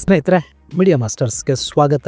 ಸ್ನೇಹಿತರೆ, ಮೀಡಿಯಾ ಮಾಸ್ಟರ್ಸ್ಗೆ ಸ್ವಾಗತ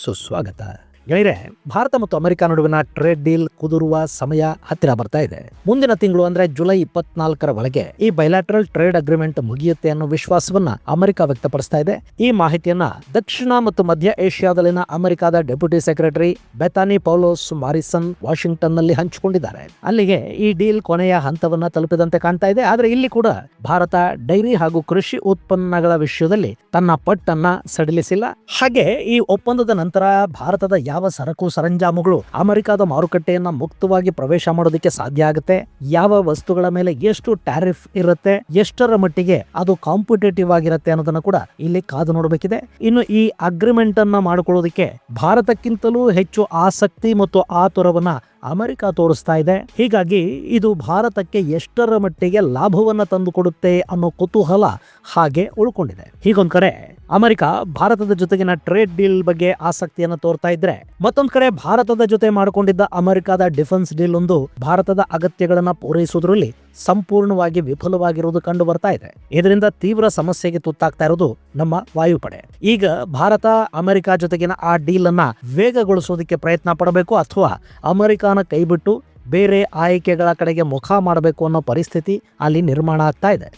ಸುಸ್ವಾಗತ. ಗೆಳೆಯರೆ, ಭಾರತ ಮತ್ತು ಅಮೆರಿಕ ನಡುವಿನ ಟ್ರೇಡ್ ಡೀಲ್ ಕುದುರುವ ಸಮಯ ಹತ್ತಿರ ಬರ್ತಾ ಇದೆ. ಮುಂದಿನ ತಿಂಗಳು ಅಂದ್ರೆ ಜುಲೈ 24ರ ಒಳಗೆ ಈ ಬೈಲಾಟರಲ್ ಟ್ರೇಡ್ ಅಗ್ರಿಮೆಂಟ್ ಮುಗಿಯುತ್ತೆ ಅನ್ನೋ ವಿಶ್ವಾಸವನ್ನ ಅಮೆರಿಕ ವ್ಯಕ್ತಪಡಿಸ್ತಾ ಇದೆ. ಈ ಮಾಹಿತಿಯನ್ನ ದಕ್ಷಿಣ ಮತ್ತು ಮಧ್ಯ ಏಷ್ಯಾದಲ್ಲಿನ ಅಮೆರಿಕದ deputy secretary Bethanie Paulose Morrison Washington ನಲ್ಲಿ ಹಂಚಿಕೊಂಡಿದ್ದಾರೆ. ಅಲ್ಲಿಗೆ ಈ ಡೀಲ್ ಕೊನೆಯ ಹಂತವನ್ನ ತಲುಪಿದಂತೆ ಕಾಣ್ತಾ ಇದೆ. ಆದ್ರೆ ಇಲ್ಲಿ ಕೂಡ ಭಾರತ ಡೈರಿ ಹಾಗೂ ಕೃಷಿ ಉತ್ಪನ್ನಗಳ ವಿಷಯದಲ್ಲಿ ತನ್ನ ಪಟ್ಟನ್ನ ಸಡಿಲಿಸಿಲ್ಲ. ಹಾಗೆ ಈ ಒಪ್ಪಂದದ ನಂತರ ಭಾರತದ ಯಾವ ಸರಕು ಸರಂಜಾಮುಗಳು ಅಮೆರಿಕದ ಮಾರುಕಟ್ಟೆಯನ್ನ ಮುಕ್ತವಾಗಿ ಪ್ರವೇಶ ಮಾಡೋದಕ್ಕೆ ಸಾಧ್ಯ ಆಗುತ್ತೆ, ಯಾವ ವಸ್ತುಗಳ ಮೇಲೆ ಎಷ್ಟು ಟ್ಯಾರಿಫ್ ಇರುತ್ತೆ, ಎಷ್ಟರ ಮಟ್ಟಿಗೆ ಅದು ಕಾಂಪಿಟೇಟಿವ್ ಆಗಿರುತ್ತೆ ಅನ್ನೋದನ್ನ ಕೂಡ ಇಲ್ಲಿ ಕಾದು ನೋಡಬೇಕಿದೆ. ಇನ್ನು ಈ ಅಗ್ರಿಮೆಂಟ್ ಅನ್ನ ಮಾಡಿಕೊಳ್ಳೋದಕ್ಕೆ ಭಾರತಕ್ಕಿಂತಲೂ ಹೆಚ್ಚು ಆಸಕ್ತಿ ಮತ್ತು ಆತುರವನ್ನ ಅಮೆರಿಕ ತೋರಿಸ್ತಾ ಇದೆ. ಹೀಗಾಗಿ ಇದು ಭಾರತಕ್ಕೆ ಎಷ್ಟರ ಮಟ್ಟಿಗೆ ಲಾಭವನ್ನ ತಂದುಕೊಡುತ್ತೆ ಅನ್ನೋ ಕುತೂಹಲ ಹಾಗೆ ಉಳ್ಕೊಂಡಿದೆ. ಹೀಗೊಂದ್ ಕಡೆ ಅಮೆರಿಕ ಭಾರತದ ಜೊತೆಗಿನ ಟ್ರೇಡ್ ಡೀಲ್ ಬಗ್ಗೆ ಆಸಕ್ತಿಯನ್ನ ತೋರ್ತಾ ಇದ್ರೆ, ಮತ್ತೊಂದ್ ಕಡೆ ಭಾರತದ ಜೊತೆ ಮಾಡಿಕೊಂಡಿದ್ದ ಅಮೆರಿಕದ ಡಿಫೆನ್ಸ್ ಡೀಲ್ ಒಂದು ಭಾರತದ ಅಗತ್ಯಗಳನ್ನ ಪೂರೈಸುವುದರಲ್ಲಿ ಸಂಪೂರ್ಣವಾಗಿ ವಿಫಲವಾಗಿರುವುದು ಕಂಡು ಬರ್ತಾ ಇದೆ. ಇದರಿಂದ ತೀವ್ರ ಸಮಸ್ಯೆಗೆ ತುತ್ತಾಗ್ತಾ ಇರೋದು ನಮ್ಮ ವಾಯುಪಡೆ. ಈಗ ಭಾರತ ಅಮೆರಿಕ ಜೊತೆಗಿನ ಆ ಡೀಲ್ ಅನ್ನ ವೇಗಗೊಳಿಸೋದಕ್ಕೆ ಪ್ರಯತ್ನ ಪಡಬೇಕು ಅಥವಾ ಅಮೆರಿಕನ ಕೈಬಿಟ್ಟು ಬೇರೆ ಆಯ್ಕೆಗಳ ಕಡೆಗೆ ಮುಖ ಮಾಡಬೇಕು ಅನ್ನೋ ಪರಿಸ್ಥಿತಿ ಅಲ್ಲಿ ನಿರ್ಮಾಣ ಆಗ್ತಾ ಇದೆ.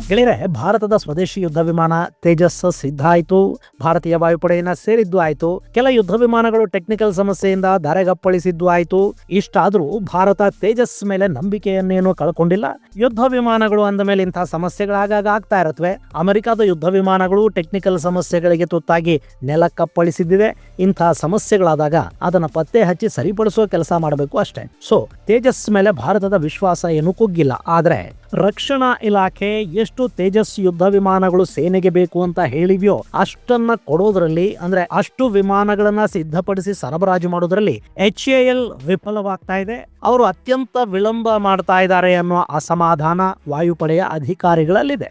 ಗೆಳೆಯರೆ, ಭಾರತದ ಸ್ವದೇಶಿ ಯುದ್ಧ ವಿಮಾನ ತೇಜಸ್ ಸಿದ್ಧ ಆಯಿತು. ಭಾರತೀಯ ವಾಯುಪಡೆಯನ್ನ ಸೇರಿದ್ದು ಆಯಿತು. ಕೆಲ ಯುದ್ಧ ವಿಮಾನಗಳು ಟೆಕ್ನಿಕಲ್ ಸಮಸ್ಯೆಯಿಂದ ದಾರೆಗಪ್ಪಳಿಸಿದ್ದು ಆಯಿತು. ಇಷ್ಟಾದರೂ ಭಾರತ ತೇಜಸ್ ಮೇಲೆ ನಂಬಿಕೆಯನ್ನೇನು ಕಳ್ಕೊಂಡಿಲ್ಲ. ಯುದ್ಧ ವಿಮಾನಗಳು ಅಂದ ಮೇಲೆ ಇಂತಹ ಸಮಸ್ಯೆಗಳು ಆಗಾಗ ಆಗ್ತಾ ಇರುತ್ತವೆ. ಅಮೆರಿಕದ ಯುದ್ಧ ವಿಮಾನಗಳು ಟೆಕ್ನಿಕಲ್ ಸಮಸ್ಯೆಗಳಿಗೆ ತುತ್ತಾಗಿ ನೆಲಕ್ಕಪ್ಪಳಿಸಿದ್ದಿದೆ. ಇಂತಹ ಸಮಸ್ಯೆಗಳಾದಾಗ ಅದನ್ನ ಪತ್ತೆ ಹಚ್ಚಿ ಸರಿಪಡಿಸುವ ಕೆಲಸ ಮಾಡಬೇಕು ಅಷ್ಟೇ. ಸೊ ತೇಜಸ್ ಮೇಲೆ ಭಾರತದ ವಿಶ್ವಾಸ ಏನು ಕುಗ್ಗಿಲ್ಲ. ಆದ್ರೆ ರಕ್ಷಣಾ ಇಲಾಖೆ ಎಷ್ಟು ತೇಜಸ್ ಯುದ್ಧ ವಿಮಾನಗಳು ಸೇನೆಗೆ ಬೇಕು ಅಂತ ಹೇಳಿವ್ಯೋ ಅಷ್ಟನ್ನ ಕೊಡೋದ್ರಲ್ಲಿ, ಅಂದ್ರೆ ಅಷ್ಟು ವಿಮಾನಗಳನ್ನ ಸಿದ್ಧಪಡಿಸಿ ಸರಬರಾಜು ಮಾಡೋದ್ರಲ್ಲಿ HAL ವಿಫಲವಾಗ್ತಾ ಇದೆ. ಅವರು ಅತ್ಯಂತ ವಿಳಂಬ ಮಾಡ್ತಾ ಇದ್ದಾರೆ ಅನ್ನೋ ಅಸಮಾಧಾನ ವಾಯುಪಡೆಯ ಅಧಿಕಾರಿಗಳಲ್ಲಿದೆ.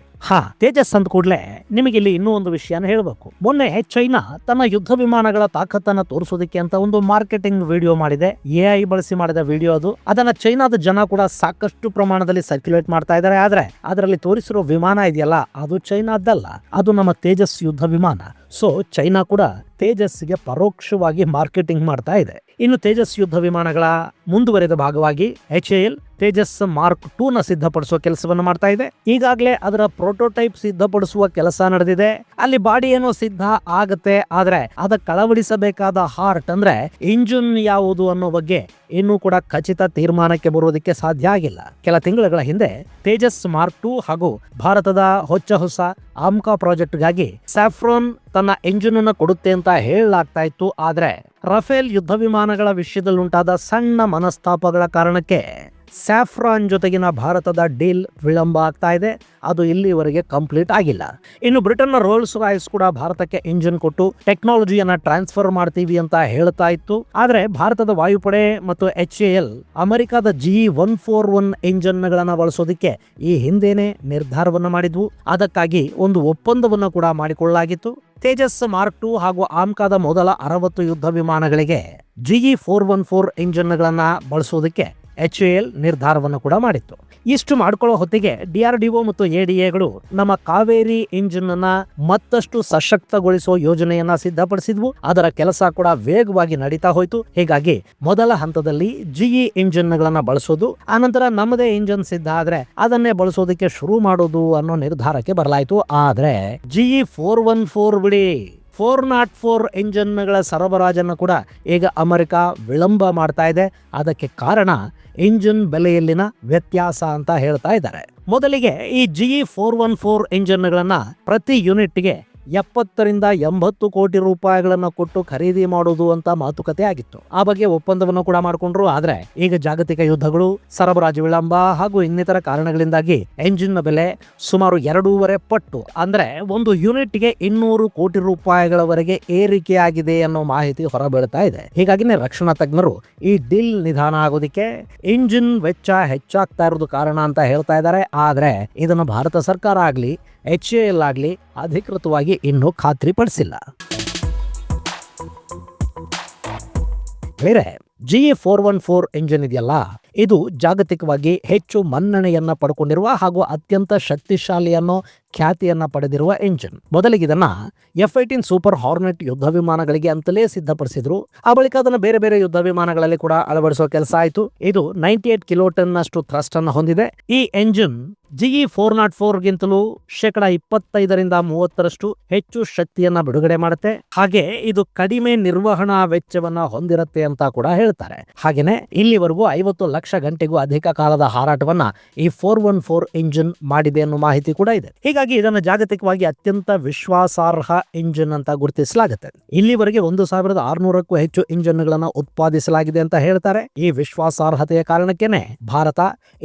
ತೇಜಸ್ ಅಂದ ಕೂಡಲೇ ನಿಮಗೆ ಇಲ್ಲಿ ಇನ್ನೂ ಒಂದು ವಿಷಯನ ಹೇಳಬೇಕು. ಮೊನ್ನೆ ಚೈನಾ ತನ್ನ ಯುದ್ಧ ವಿಮಾನಗಳ ತಾಕತ್ತನ್ನ ತೋರಿಸೋದಕ್ಕೆ ಅಂತ ಒಂದು ಮಾರ್ಕೆಟಿಂಗ್ ವಿಡಿಯೋ ಮಾಡಿದೆ. AI ಬಳಸಿ ಮಾಡಿದ ವಿಡಿಯೋ ಅದು. ಅದನ್ನ ಚೈನಾದ ಜನ ಕೂಡ ಸಾಕಷ್ಟು ಪ್ರಮಾಣದಲ್ಲಿ ಸರ್ಕ್ಯುಲೇಟ್ ಮಾಡ್ತಾ ಇದ್ದಾರೆ. ಆದ್ರೆ ಅದರಲ್ಲಿ ತೋರಿಸಿರೋ ವಿಮಾನ ಇದೆಯಲ್ಲ, ಅದು ಚೈನಾದ್ದಲ್ಲ, ಅದು ನಮ್ಮ ತೇಜಸ್ ಯುದ್ಧ ವಿಮಾನ. ಸೊ ಚೈನಾ ಕೂಡ ತೇಜಸ್ಗೆ ಪರೋಕ್ಷವಾಗಿ ಮಾರ್ಕೆಟಿಂಗ್ ಮಾಡ್ತಾ ಇದೆ. ಇನ್ನು ತೇಜಸ್ ಯುದ್ಧ ವಿಮಾನಗಳ ಮುಂದುವರೆದ ಭಾಗವಾಗಿ HAL ತೇಜಸ್ ಮಾರ್ಕ್ 2 ನ ಸಿದ್ಧಪಡಿಸುವ ಕೆಲಸವನ್ನು ಮಾಡ್ತಾ ಇದೆ. ಈಗಾಗಲೇ ಅದರ ಪ್ರೋಟೋಟೈಪ್ ಸಿದ್ಧಪಡಿಸುವ ಕೆಲಸ ನಡೆದಿದೆ. ಅಲ್ಲಿ ಬಾಡಿ ಏನೋ ಸಿದ್ಧ ಆಗತ್ತೆ, ಆದ್ರೆ ಅದಕ್ಕೆ ಅಳವಡಿಸಬೇಕಾದ ಹಾರ್ಟ್ ಅಂದ್ರೆ ಇಂಜಿನ್ ಯಾವುದು ಅನ್ನೋ ಬಗ್ಗೆ ಇನ್ನೂ ಕೂಡ ಖಚಿತ ತೀರ್ಮಾನಕ್ಕೆ ಬರುವುದಕ್ಕೆ ಸಾಧ್ಯ ಆಗಿಲ್ಲ. ಕೆಲ ತಿಂಗಳುಗಳ ಹಿಂದೆ ತೇಜಸ್ ಮಾರ್ಕ್ 2 ಹಾಗೂ ಭಾರತದ ಹೊಸ ಆಮ್ಕಾ ಪ್ರಾಜೆಕ್ಟ್ಗಾಗಿ ಸ್ಯಾಫ್ರಾನ್ ತನ್ನ ಎಂಜಿನ್ ಅನ್ನು ಕೊಡುತ್ತೆ ಅಂತ ಹೇಳಲಾಗ್ತಾ ಇತ್ತು. ಆದ್ರೆ ರಫೇಲ್ ಯುದ್ಧ ವಿಮಾನಗಳ ವಿಷಯದಲ್ಲಿ ಉಂಟಾದ ಸಣ್ಣ ಮನಸ್ತಾಪಗಳ ಕಾರಣಕ್ಕೆ ಸ್ಯಾಫ್ರಾನ್ ಜೊತೆಗಿನ ಭಾರತದ ಡೀಲ್ ವಿಳಂಬ ಆಗ್ತಾ ಇದೆ. ಅದು ಇಲ್ಲಿವರೆಗೆ ಕಂಪ್ಲೀಟ್ ಆಗಿಲ್ಲ. ಇನ್ನು ಬ್ರಿಟನ್ನ ರೋಲ್ಸ್ ರಾಯ್ಸ್ ಕೂಡ ಭಾರತಕ್ಕೆ ಇಂಜಿನ್ ಕೊಟ್ಟು ಟೆಕ್ನಾಲಜಿಯನ್ನ ಟ್ರಾನ್ಸ್ಫರ್ ಮಾಡ್ತೀವಿ ಅಂತ ಹೇಳ್ತಾ ಇತ್ತು. ಆದ್ರೆ ಭಾರತದ ವಾಯುಪಡೆ ಮತ್ತು HAL ಅಮೆರಿಕದ GE141 ಇಂಜಿನ್ಗಳನ್ನ ಬಳಸೋದಕ್ಕೆ ಈ ಹಿಂದೆನೆ ನಿರ್ಧಾರವನ್ನ ಮಾಡಿದ್ವು. ಅದಕ್ಕಾಗಿ ಒಂದು ಒಪ್ಪಂದವನ್ನು ಕೂಡ ಮಾಡಿಕೊಳ್ಳಲಾಗಿತ್ತು. ತೇಜಸ್ ಮಾರ್ಕ್ 2 ಹಾಗೂ ಆಮ್ಕಾದ ಮೊದಲ 60 ಯುದ್ಧ ವಿಮಾನಗಳಿಗೆ GE414 ಇಂಜಿನ್ಗಳನ್ನ ಬಳಸೋದಕ್ಕೆ HAL ನಿರ್ಧಾರವನ್ನು ಕೂಡ ಮಾಡಿತ್ತು. ಇಷ್ಟು ಮಾಡ್ಕೊಳ್ಳೋ ಹೊತ್ತಿಗೆ DRDO ಮತ್ತು ADAಗಳು ನಮ್ಮ ಕಾವೇರಿ ಇಂಜಿನ್ ಅನ್ನ ಮತ್ತಷ್ಟು ಸಶಕ್ತಗೊಳಿಸೋ ಯೋಜನೆಯನ್ನ ಸಿದ್ಧಪಡಿಸಿದ್ವು. ಅದರ ಕೆಲಸ ಕೂಡ ವೇಗವಾಗಿ ನಡೀತಾ ಹೋಯ್ತು. ಹೀಗಾಗಿ ಮೊದಲ ಹಂತದಲ್ಲಿ GE ಇಂಜಿನ್ಗಳನ್ನ ಬಳಸೋದು, ಆನಂತರ ನಮ್ಮದೇ ಇಂಜಿನ್ ಸಿದ್ಧ ಆದ್ರೆ ಅದನ್ನೇ ಬಳಸೋದಕ್ಕೆ ಶುರು ಮಾಡೋದು ಅನ್ನೋ ನಿರ್ಧಾರಕ್ಕೆ ಬರಲಾಯಿತು. ಆದ್ರೆ GE414 ಬಿಡಿ, 404 ಇಂಜಿನ್ಗಳ ಸರಬರಾಜನ್ನು ಕೂಡ ಈಗ ಅಮೆರಿಕ ವಿಳಂಬ ಮಾಡ್ತಾ ಇದೆ. ಅದಕ್ಕೆ ಕಾರಣ ಇಂಜಿನ್ ಬೆಲೆಯಲ್ಲಿನ ವ್ಯತ್ಯಾಸ ಅಂತ ಹೇಳ್ತಾ ಇದ್ದಾರೆ. ಮೊದಲಿಗೆ ಈ GE414 ಇಂಜಿನ್ಗಳನ್ನ ಪ್ರತಿ ಯೂನಿಟ್ಗೆ 70 ರಿಂದ 80 ಕೋಟಿ ರೂಪಾಯಿಗಳನ್ನು ಕೊಟ್ಟು ಖರೀದಿ ಮಾಡೋದು ಅಂತ ಮಾತುಕತೆ ಆಗಿತ್ತು. ಆ ಬಗ್ಗೆ ಒಪ್ಪಂದವನ್ನು ಕೂಡ ಮಾಡಿಕೊಂಡ್ರು. ಆದ್ರೆ ಈಗ ಜಾಗತಿಕ ಯುದ್ಧಗಳು, ಸರಬರಾಜು ವಿಳಂಬ ಹಾಗೂ ಇನ್ನಿತರ ಕಾರಣಗಳಿಂದಾಗಿ ಎಂಜಿನ್ ಬೆಲೆ ಸುಮಾರು 2.5 ಪಟ್ಟು, ಅಂದ್ರೆ ಒಂದು ಯೂನಿಟ್ಗೆ 200 ಕೋಟಿ ರೂಪಾಯಿಗಳವರೆಗೆ ಏರಿಕೆಯಾಗಿದೆ ಅನ್ನೋ ಮಾಹಿತಿ ಹೊರಬೀಳ್ತಾ ಇದೆ. ಹೀಗಾಗಿನೇ ರಕ್ಷಣಾ ತಜ್ಞರು ಈ ಡೀಲ್ ನಿಧಾನ ಆಗೋದಿಕ್ಕೆ ಇಂಜಿನ್ ವೆಚ್ಚ ಹೆಚ್ಚಾಗ್ತಾ ಇರೋದು ಕಾರಣ ಅಂತ ಹೇಳ್ತಾ ಇದ್ದಾರೆ. ಆದ್ರೆ ಇದನ್ನು ಭಾರತ ಸರ್ಕಾರ ಆಗ್ಲಿ HAL ಆಗ್ಲಿ ಅಧಿಕೃತವಾಗಿ ಇನ್ನೂ ಖಾತ್ರಿಪಡಿಸಿಲ್ಲ. ಬೇರೆ GE414 ಎಂಜಿನ್ ಇದೆಯಲ್ಲ, ಇದು ಜಾಗತಿಕವಾಗಿ ಹೆಚ್ಚು ಮನ್ನಣೆಯನ್ನ ಪಡ್ಕೊಂಡಿರುವ ಹಾಗೂ ಅತ್ಯಂತ ಶಕ್ತಿಶಾಲಿ ಅನ್ನೋ ಖ್ಯಾತಿಯನ್ನ ಪಡೆದಿರುವ ಎಂಜಿನ್. ಮೊದಲಿಗೆ ಇದನ್ನ F-18 ಸೂಪರ್ ಹಾರ್ನೆಟ್ ಯುದ್ಧ ವಿಮಾನಗಳಿಗೆ ಅಂತಲೇ ಸಿದ್ಧಪಡಿಸಿದ್ರು. ಆ ಬಳಿಕ ಅದನ್ನು ಬೇರೆ ಬೇರೆ ಯುದ್ಧ ವಿಮಾನಗಳಲ್ಲಿ ಕೂಡ ಅಳವಡಿಸುವ ಕೆಲಸ ಆಯಿತು. ಇದು 98 ಕಿಲೋಟನ್ ಅಷ್ಟು ಥ್ರಸ್ಟ್ ಅನ್ನು ಹೊಂದಿದೆ. ಈ ಎಂಜಿನ್ GE404 ಗಿಂತಲೂ 25% 30% ಹೆಚ್ಚು ಶಕ್ತಿಯನ್ನ ಬಿಡುಗಡೆ ಮಾಡುತ್ತೆ. ಹಾಗೆ ಇದು ಕಡಿಮೆ ನಿರ್ವಹಣಾ ವೆಚ್ಚವನ್ನ ಹೊಂದಿರುತ್ತೆ ಅಂತ ಕೂಡ ಹೇಳ್ತಾರೆ. ಹಾಗೇನೆ ಇಲ್ಲಿವರೆಗೂ 50 ಲಕ್ಷ ಗಂಟೆಗೂ ಅಧಿಕ ಕಾಲದ ಹಾರಾಟವನ್ನ ಈ 414 ಇಂಜಿನ್ ಮಾಡಿದೆ ಅನ್ನೋ ಮಾಹಿತಿ ಕೂಡ ಇದೆ. ಹೀಗಾಗಿ ಇದನ್ನು ಜಾಗತಿಕವಾಗಿ ಅತ್ಯಂತ ವಿಶ್ವಾಸಾರ್ಹ ಇಂಜಿನ್ ಅಂತ ಗುರುತಿಸಲಾಗುತ್ತೆ. ಇಲ್ಲಿವರೆಗೆ 1600ಕ್ಕೂ ಹೆಚ್ಚು ಇಂಜಿನ್ಗಳನ್ನು ಉತ್ಪಾದಿಸಲಾಗಿದೆ ಅಂತ ಹೇಳ್ತಾರೆ. ಈ ವಿಶ್ವಾಸಾರ್ಹತೆಯ ಕಾರಣಕ್ಕೇನೆ ಭಾರತ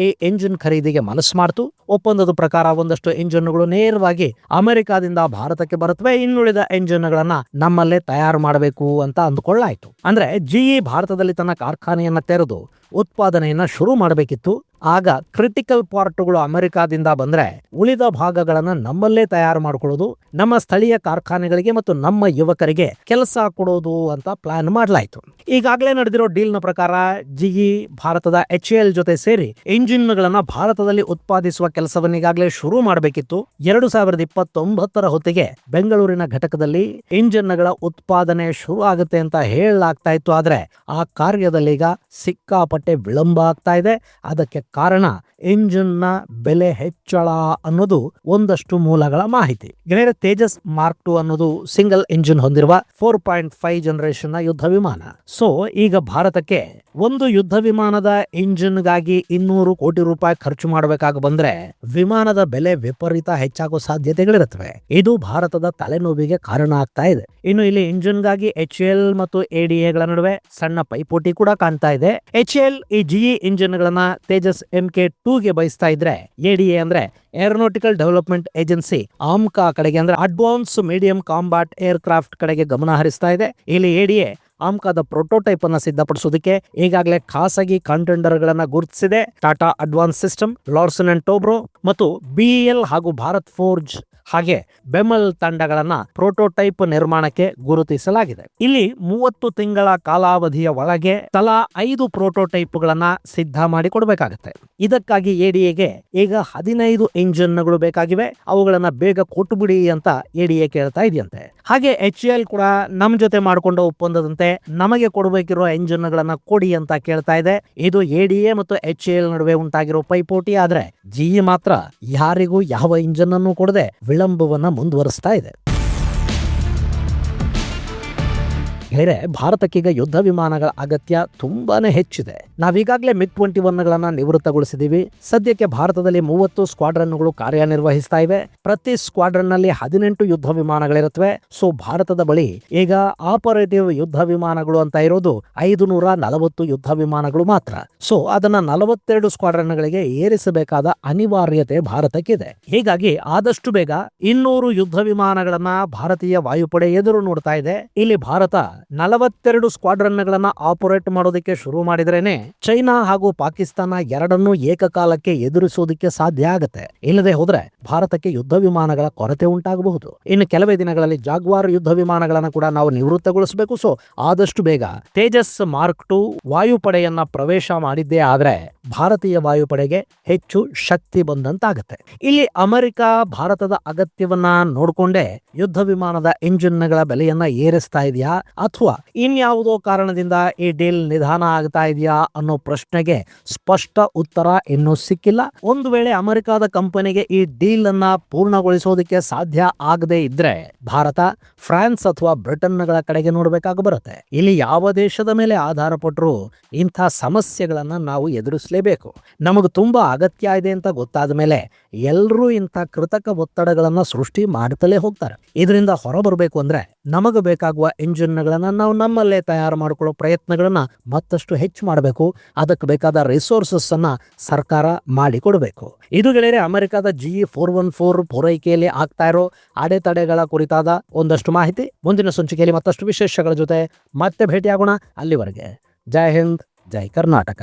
ಈ ಇಂಜಿನ್ ಖರೀದಿಗೆ ಮನಸ್ಸು ಮಾಡ್ತು. ಒಪ್ಪಂದದ ಪ್ರಕಾರ ಒಂದಷ್ಟು ಇಂಜಿನ್ಗಳು ನೇರವಾಗಿ ಅಮೆರಿಕಾದಿಂದ ಭಾರತಕ್ಕೆ ಬರುತ್ತವೆ. ಇನ್ನುಳಿದ ಇಂಜಿನ್ಗಳನ್ನ ನಮ್ಮಲ್ಲೇ ತಯಾರು ಮಾಡಬೇಕು ಅಂತ ಅಂದುಕೊಳ್ಳಾಯ್ತು. ಅಂದ್ರೆ GE ಭಾರತದಲ್ಲಿ ತನ್ನ ಕಾರ್ಖಾನೆಯನ್ನ ತೆರೆದು ಉತ್ಪಾದನೆಯನ್ನ ಶುರು ಮಾಡಬೇಕಿತ್ತು. ಆಗ ಕ್ರಿಟಿಕಲ್ ಪಾರ್ಟ್ಗಳು ಅಮೆರಿಕಾದಿಂದ ಬಂದ್ರೆ ಉಳಿದ ಭಾಗಗಳನ್ನ ನಮ್ಮಲ್ಲೇ ತಯಾರು ಮಾಡ್ಕೊಳ್ಳೋದು, ನಮ್ಮ ಸ್ಥಳೀಯ ಕಾರ್ಖಾನೆಗಳಿಗೆ ಮತ್ತು ನಮ್ಮ ಯುವಕರಿಗೆ ಕೆಲಸ ಕೊಡೋದು ಅಂತ ಪ್ಲಾನ್ ಮಾಡಲಾಯಿತು. ಈಗಾಗಲೇ ನಡೆದಿರೋ ಡೀಲ್ನ ಪ್ರಕಾರ GE ಭಾರತದ HAL ಜೊತೆ ಸೇರಿ ಇಂಜಿನ್ಗಳನ್ನ ಭಾರತದಲ್ಲಿ ಉತ್ಪಾದಿಸುವ ಕೆಲಸವನ್ನು ಈಗಾಗಲೇ ಶುರು ಮಾಡಬೇಕಿತ್ತು. 2029 ಹೊತ್ತಿಗೆ ಬೆಂಗಳೂರಿನ ಘಟಕದಲ್ಲಿ ಇಂಜಿನ್ಗಳ ಉತ್ಪಾದನೆ ಶುರು ಆಗುತ್ತೆ ಅಂತ ಹೇಳಲಾಗ್ತಾ ಇತ್ತು. ಆದ್ರೆ ಆ ಕಾರ್ಯದಲ್ಲಿ ಈಗ ಸಿಕ್ಕಾಪಟ್ಟೆ ವಿಳಂಬ ಆಗ್ತಾ ಇದೆ. ಅದಕ್ಕೆ ಕಾರಣ ಇಂಜಿನ್ನ ಬೆಲೆ ಹೆಚ್ಚಳ ಅನ್ನೋದು ಒಂದಷ್ಟು ಮೂಲಗಳ ಮಾಹಿತಿ. ಗೆಳೆಯರೆ, ತೇಜಸ್ ಮಾರ್ಕ್ 2 ಅನ್ನೋದು ಸಿಂಗಲ್ ಇಂಜಿನ್ ಹೊಂದಿರುವ 4.5 ಜನರೇಷನ್ ನ ಯುದ್ಧ ವಿಮಾನ. ಸೊ ಈಗ ಭಾರತಕ್ಕೆ ಒಂದು ಯುದ್ಧ ವಿಮಾನದ ಇಂಜಿನ್ಗಾಗಿ 200 ಕೋಟಿ ರೂಪಾಯಿ ಖರ್ಚು ಮಾಡಬೇಕಾಗಿ ಬಂದ್ರೆ ವಿಮಾನದ ಬೆಲೆ ವಿಪರೀತ ಹೆಚ್ಚಾಗೋ ಸಾಧ್ಯತೆಗಳಿರುತ್ತವೆ. ಇದು ಭಾರತದ ತಲೆನೋವಿಗೆ ಕಾರಣ ಆಗ್ತಾ ಇದೆ. ಇನ್ನು ಇಲ್ಲಿ ಇಂಜಿನ್ಗಾಗಿ HAL ಮತ್ತು ADAಗಳ ನಡುವೆ ಸಣ್ಣ ಪೈಪೋಟಿ ಕೂಡ ಕಾಣ್ತಾ ಇದೆ. HAL ಈ GE ಇಂಜಿನ್ಗಳನ್ನ ತೇಜಸ್ MK2ಗೆ ಬಯಸ್ತಾ ಇದ್ರೆ, ADA ಅಂದ್ರೆ ಏರೋನಾಟಿಕಲ್ ಡೆವಲಪ್ಮೆಂಟ್ ಏಜೆನ್ಸಿ ಆಮ್ಕಾ ಕಡೆಗೆ ಅಂದ್ರೆ ಅಡ್ವಾನ್ಸ್ ಮೀಡಿಯಂ ಕಾಂಬ್ಯಾಟ್ ಏರ್ಕ್ರಾಫ್ಟ್ ಕಡೆಗೆ ಗಮನ ಹರಿಸ್ತಾ ಇದೆ. ಇಲ್ಲಿ ADA ಆಮ್ಕಾದ ಪ್ರೋಟೋಟೈಪ್ ಅನ್ನ ಸಿದ್ಧಪಡಿಸೋದಕ್ಕೆ ಈಗಾಗಲೇ ಖಾಸಗಿ ಕಾಂಟೆಂಡರ್ಗಳನ್ನ ಗುರುತಿಸಿದೆ. Tata advance system, Larsen and Toubro ಮತ್ತು BEL ಹಾಗೂ ಭಾರತ್ ಫೋರ್ಜ್ ಹಾಗೆ ಬೆಮಲ್ ತಂಡಗಳನ್ನ ಪ್ರೋಟೋಟೈಪ್ ನಿರ್ಮಾಣಕ್ಕೆ ಗುರುತಿಸಲಾಗಿದೆ. ಇಲ್ಲಿ 30 ತಿಂಗಳ ಕಾಲಾವಧಿಯ ಒಳಗೆ ತಲಾ 5 ಪ್ರೋಟೋಟೈಪ್ಗಳನ್ನ ಸಿದ್ಧ ಮಾಡಿ ಕೊಡಬೇಕಾಗುತ್ತೆ. ಇದಕ್ಕಾಗಿ ADAಗೆ ಈಗ 15 ಇಂಜಿನ್ಗಳು ಬೇಕಾಗಿವೆ. ಅವುಗಳನ್ನ ಬೇಗ ಕೊಟ್ಟುಬಿಡಿ ಅಂತ ADA ಕೇಳ್ತಾ ಇದೆಯಂತೆ. ಹಾಗೆ HAL ಕೂಡ ನಮ್ಮ ಜೊತೆ ಮಾಡಿಕೊಂಡ ಒಪ್ಪಂದದಂತೆ ನಮಗೆ ಕೊಡಬೇಕಿರೋ ಇಂಜಿನ್ಗಳನ್ನ ಕೊಡಿ ಅಂತ ಕೇಳ್ತಾ ಇದೆ. ಇದು ADA ಮತ್ತು HAL ನಡುವೆ ಉಂಟಾಗಿರೋ ಪೈಪೋಟಿ. ಆದ್ರೆ GE ಮಾತ್ರ ಯಾರಿಗೂ ಯಾವ ಇಂಜಿನ್ ಅನ್ನು ಕೊಡದೆ ವಿಳಂಬವನ್ನ ಮುಂದುವರಿಸ್ತಾ ಇದೆ. ಭಾರತಕ್ಕೀಗ ಯುದ್ಧ ವಿಮಾನಗಳ ಅಗತ್ಯ ತುಂಬಾನೇ ಹೆಚ್ಚಿದೆ. ನಾವೀಗಾಗಲೇ MiG-21ಗಳನ್ನ ನಿವೃತ್ತಗೊಳಿಸಿದೀವಿ. ಸದ್ಯಕ್ಕೆ ಭಾರತದಲ್ಲಿ 30 ಸ್ಕ್ವಾಡ್ರನ್ಗಳು ಕಾರ್ಯನಿರ್ವಹಿಸ್ತಾ ಇವೆ. ಪ್ರತಿ ಸ್ಕ್ವಾಡ್ರನ್ ನಲ್ಲಿ 18 ಯುದ್ಧ ವಿಮಾನಗಳಿರುತ್ತವೆ. ಸೊ ಭಾರತದ ಬಳಿ ಈಗ ಆಪರೇಟಿವ್ ಯುದ್ಧ ವಿಮಾನಗಳು ಅಂತ ಇರೋದು 540 ಯುದ್ಧ ವಿಮಾನಗಳು ಮಾತ್ರ. ಸೊ ಅದನ್ನ 42 ಸ್ಕ್ವಾಡ್ರನ್ಗಳಿಗೆ ಏರಿಸಬೇಕಾದ ಅನಿವಾರ್ಯತೆ ಭಾರತಕ್ಕಿದೆ. ಹೀಗಾಗಿ ಆದಷ್ಟು ಬೇಗ 200 ಯುದ್ಧ ವಿಮಾನಗಳನ್ನ ಭಾರತೀಯ ವಾಯುಪಡೆ ಎದುರು ನೋಡ್ತಾ ಇದೆ. ಇಲ್ಲಿ ಭಾರತ 42 ಸ್ಕ್ವಾಡ್ರನ್ಗಳನ್ನ ಆಪರೇಟ್ ಮಾಡೋದಕ್ಕೆ ಶುರು ಮಾಡಿದ್ರೇನೆ ಚೈನಾ ಹಾಗೂ ಪಾಕಿಸ್ತಾನ ಎರಡನ್ನೂ ಏಕಕಾಲಕ್ಕೆ ಎದುರಿಸೋದಕ್ಕೆ ಸಾಧ್ಯ ಆಗುತ್ತೆ. ಇಲ್ಲದೆ ಹೋದ್ರೆ ಭಾರತಕ್ಕೆ ಯುದ್ಧ ವಿಮಾನಗಳ ಕೊರತೆ ಉಂಟಾಗಬಹುದು. ಇನ್ನು ಕೆಲವೇ ದಿನಗಳಲ್ಲಿ ಜಾಗ್ವಾರ್ ಯುದ್ಧ ವಿಮಾನಗಳನ್ನ ಕೂಡ ನಾವು ನಿವೃತ್ತಗೊಳಿಸಬೇಕು. ಸೊ ಆದಷ್ಟು ಬೇಗ ತೇಜಸ್ ಮಾರ್ಕ್ 2 ವಾಯುಪಡೆಯನ್ನ ಪ್ರವೇಶ ಮಾಡಿದ್ದೇ ಆದ್ರೆ ಭಾರತೀಯ ವಾಯುಪಡೆಗೆ ಹೆಚ್ಚು ಶಕ್ತಿ ಬಂದಂತಾಗತ್ತೆ. ಇಲ್ಲಿ ಅಮೆರಿಕ ಭಾರತದ ಅಗತ್ಯವನ್ನ ನೋಡಿಕೊಂಡೇ ಯುದ್ಧ ವಿಮಾನದ ಇಂಜಿನ್ಗಳ ಬೆಲೆಯನ್ನ ಏರಿಸ್ತಾ ಇದೆಯಾ ಅಥವಾ ಇನ್ಯಾವುದೋ ಕಾರಣದಿಂದ ಈ ಡೀಲ್ ನಿಧಾನ ಆಗ್ತಾ ಇದೆಯಾ ಅನ್ನೋ ಪ್ರಶ್ನೆಗೆ ಸ್ಪಷ್ಟ ಉತ್ತರ ಇನ್ನೂ ಸಿಕ್ಕಿಲ್ಲ. ಒಂದು ವೇಳೆ ಅಮೆರಿಕದ ಕಂಪನಿಗೆ ಈ ಡೀಲ್ ಅನ್ನ ಪೂರ್ಣಗೊಳಿಸೋದಕ್ಕೆ ಸಾಧ್ಯ ಆಗದೆ ಇದ್ರೆ ಭಾರತ ಫ್ರಾನ್ಸ್ ಅಥವಾ ಬ್ರಿಟನ್ಗಳ ಕಡೆಗೆ ನೋಡಬೇಕಾಗಿ ಬರುತ್ತೆ. ಇಲ್ಲಿ ಯಾವ ದೇಶದ ಮೇಲೆ ಆಧಾರ ಪಟ್ಟರೂ ಇಂಥ ಸಮಸ್ಯೆಗಳನ್ನ ನಾವು ಎದುರಿಸಲೇಬೇಕು. ನಮಗೆ ತುಂಬಾ ಅಗತ್ಯ ಇದೆ ಅಂತ ಗೊತ್ತಾದ ಮೇಲೆ ಎಲ್ಲರೂ ಇಂಥ ಕೃತಕ ಒತ್ತಡಗಳನ್ನ ಸೃಷ್ಟಿ ಮಾಡ್ತಲೇ ಹೋಗ್ತಾರೆ. ಇದರಿಂದ ಹೊರಬರಬೇಕು ಅಂದ್ರೆ ನಮಗೆ ಬೇಕಾಗುವ ಇಂಜಿನ್ಗಳನ್ನ ನಾವು ನಮ್ಮಲ್ಲೇ ತಯಾರು ಮಾಡಿಕೊಳ್ಳೋ ಪ್ರಯತ್ನಗಳನ್ನ ಮತ್ತಷ್ಟು ಹೆಚ್ಚು ಮಾಡಬೇಕು. ಅದಕ್ಕೆ ಬೇಕಾದ ರಿಸೋರ್ಸಸ್ ಅನ್ನ ಸರ್ಕಾರ ಮಾಡಿಕೊಡ್ಬೇಕು. ಇದು ಗೆಳೆಯರೆ ಅಮೆರಿಕದ GE414 ಪೂರೈಕೆಯಲ್ಲಿ ಆಗ್ತಾ ಇರೋ ಅಡೆತಡೆಗಳ ಕುರಿತಾದ ಒಂದಷ್ಟು ಮಾಹಿತಿ. ಮುಂದಿನ ಸಂಚಿಕೆಯಲ್ಲಿ ಮತ್ತಷ್ಟು ವಿಶೇಷಗಳ ಜೊತೆ ಮತ್ತೆ ಭೇಟಿಯಾಗೋಣ. ಅಲ್ಲಿವರೆಗೆ ಜೈ ಹಿಂದ್, ಜೈ ಕರ್ನಾಟಕ.